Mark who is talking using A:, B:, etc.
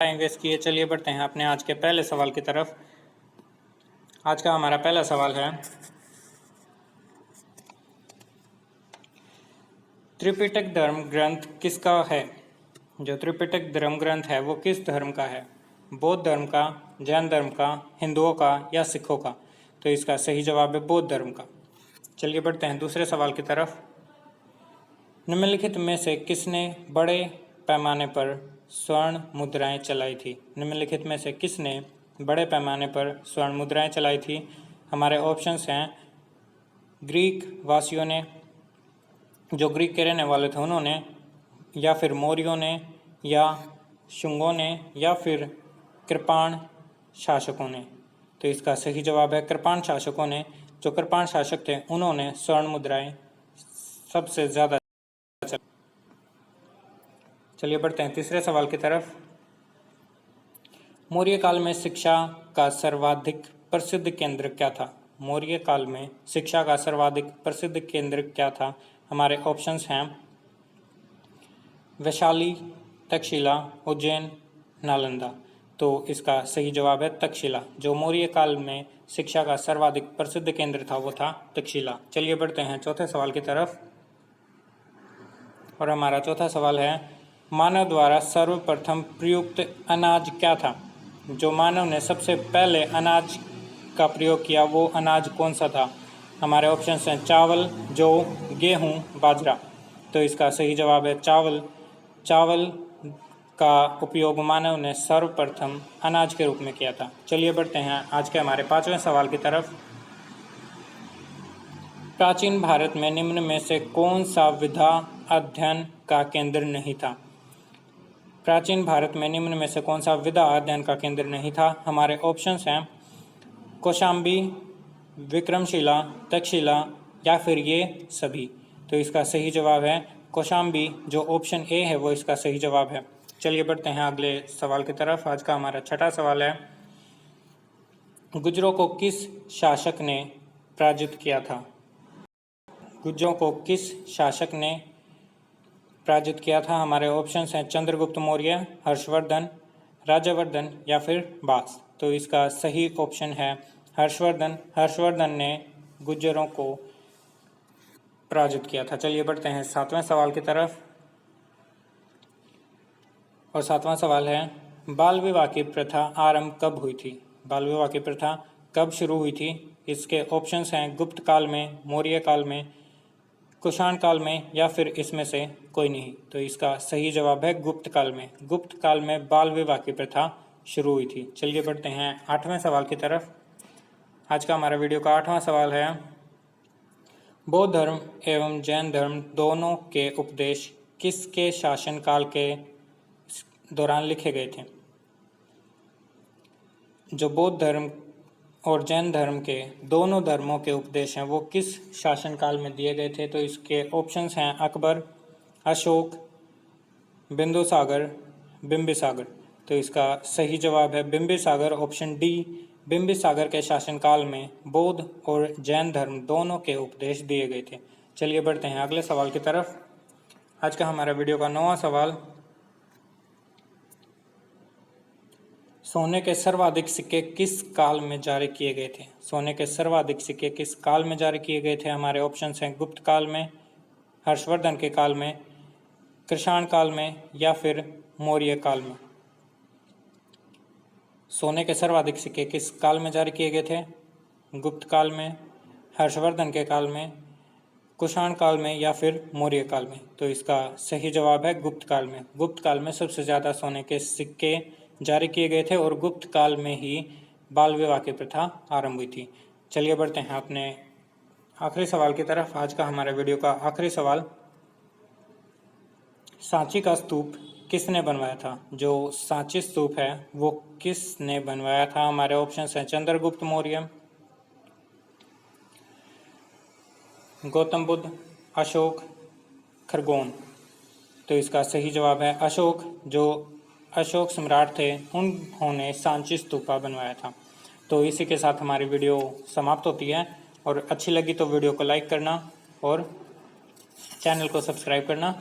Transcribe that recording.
A: Time waste किए। चलिए बढ़ते हैं अपने आज के पहले सवाल की तरफ। आज का हमारा पहला सवाल है, त्रिपिटक धर्म ग्रंथ किसका है? जो त्रिपिटक धर्म ग्रंथ है वो किस धर्म का है? बौद्ध धर्म का, जैन धर्म का, हिंदुओं का या सिखों का? तो इसका सही जवाब है बौद्ध धर्म का। चलिए बढ़ते हैं दूसरे सवाल की तरफ। निम्नलिखित में से किसने बड़े पैमाने पर स्वर्ण मुद्राएं चलाई थी? निम्नलिखित में से किसने बड़े पैमाने पर स्वर्ण मुद्राएं चलाई थी? हमारे ऑप्शंस हैं, ग्रीक वासियों ने, जो ग्रीक के रहने वाले थे उन्होंने, या फिर मौर्यों ने, या शुंगों ने, या फिर कृपाण शासकों ने। तो इसका सही जवाब है कृपाण शासकों ने। जो कृपाण शासक थे उन्होंने स्वर्ण मुद्राएं सबसे ज़्यादा। चलिए बढ़ते हैं तीसरे सवाल की तरफ। मौर्य काल में शिक्षा का सर्वाधिक प्रसिद्ध केंद्र क्या था? मौर्य काल में शिक्षा का सर्वाधिक प्रसिद्ध केंद्र क्या था? हमारे ऑप्शंस हैं, वैशाली, तक्षशिला, उज्जैन, नालंदा। तो इसका सही जवाब है तक्षशिला। जो मौर्य काल में शिक्षा का सर्वाधिक प्रसिद्ध केंद्र था वो था तक्षशिला। चलिए बढ़ते हैं चौथे सवाल की तरफ। और हमारा चौथा सवाल है, मानव द्वारा सर्वप्रथम प्रयुक्त अनाज क्या था? जो मानव ने सबसे पहले अनाज का प्रयोग किया वो अनाज कौन सा था? हमारे ऑप्शंस हैं, चावल, जौ, गेहूं, बाजरा। तो इसका सही जवाब है चावल। चावल का उपयोग मानव ने सर्वप्रथम अनाज के रूप में किया था। चलिए बढ़ते हैं आज के हमारे पांचवें सवाल की तरफ। प्राचीन भारत में निम्न में से कौन सा विधा अध्ययन का केंद्र नहीं था? प्राचीन भारत में निम्न में से कौन सा विधा अध्ययन का केंद्र नहीं था? हमारे ऑप्शंस हैं, कौशाम्बी, विक्रमशिला, तक्षशिला, या फिर ये सभी। तो इसका सही जवाब है कौशाम्बी। जो ऑप्शन ए है वो इसका सही जवाब है। चलिए बढ़ते हैं अगले सवाल की तरफ। आज का हमारा छठा सवाल है, गुर्जरों को किस शासक ने पराजित किया था? गुर्जरों को किस शासक ने पराजित किया था? हमारे ऑप्शंस हैं, चंद्रगुप्त मौर्य, हर्षवर्धन, राज्यवर्धन, या फिर बास। तो इसका सही ऑप्शन है हर्षवर्धन। हर्षवर्धन ने गुर्जरों को पराजित किया था। चलिए बढ़ते हैं सातवें सवाल की तरफ। और सातवां सवाल है, बाल विवाह की प्रथा आरंभ कब हुई थी? बाल विवाह की प्रथा कब शुरू हुई थी? इसके ऑप्शंस हैं, गुप्त काल में, मौर्य काल में, कुषाण काल में, या फिर इसमें से कोई नहीं। तो इसका सही जवाब है गुप्त काल में। गुप्त काल में बाल विवाह की प्रथा शुरू हुई थी। चलिए बढ़ते हैं आठवें सवाल की तरफ। आज का हमारा वीडियो का आठवां सवाल है, बौद्ध धर्म एवं जैन धर्म दोनों के उपदेश किसके शासनकाल के दौरान लिखे गए थे? जो बौद्ध धर्म और जैन धर्म के दोनों धर्मों के उपदेश हैं वो किस शासनकाल में दिए गए थे? तो इसके ऑप्शंस हैं, अकबर, अशोक, बिंदुसागर, बिंबिसागर। तो इसका सही जवाब है बिंबिसागर, ऑप्शन डी। बिंबिसागर के शासनकाल में बौद्ध और जैन धर्म दोनों के उपदेश दिए गए थे। चलिए बढ़ते हैं अगले सवाल की तरफ। आज का हमारा वीडियो का 9वां सवाल, सोने के सर्वाधिक सिक्के किस काल में जारी किए गए थे? सोने के सर्वाधिक सिक्के किस काल में जारी किए गए थे? हमारे ऑप्शंस हैं, गुप्त काल में, हर्षवर्धन के काल में, कृषाण काल में, या फिर मौर्य काल में। सोने के सर्वाधिक सिक्के किस काल में जारी किए गए थे? गुप्त काल में, हर्षवर्धन के काल में, कुषाण काल में, या फिर मौर्य काल में। तो इसका सही जवाब है गुप्त काल में। गुप्त काल में सबसे ज़्यादा सोने के सिक्के जारी किए गए थे और गुप्त काल में ही बाल विवाह की प्रथा आरंभ हुई थी। चलिए बढ़ते हैं अपने आखिरी सवाल की तरफ। आज का हमारे वीडियो का आखिरी सवाल, सांची का स्तूप किसने बनवाया था? जो सांची स्तूप है वो किसने बनवाया था? हमारे ऑप्शंस हैं, चंद्रगुप्त मौर्य, गौतम बुद्ध, अशोक, खरगोन। तो इसका सही जवाब है अशोक। जो अशोक सम्राट थे उन्होंने सांची स्तूपा बनवाया था। तो इसी के साथ हमारी वीडियो समाप्त होती है। और अच्छी लगी तो वीडियो को लाइक करना और चैनल को सब्सक्राइब करना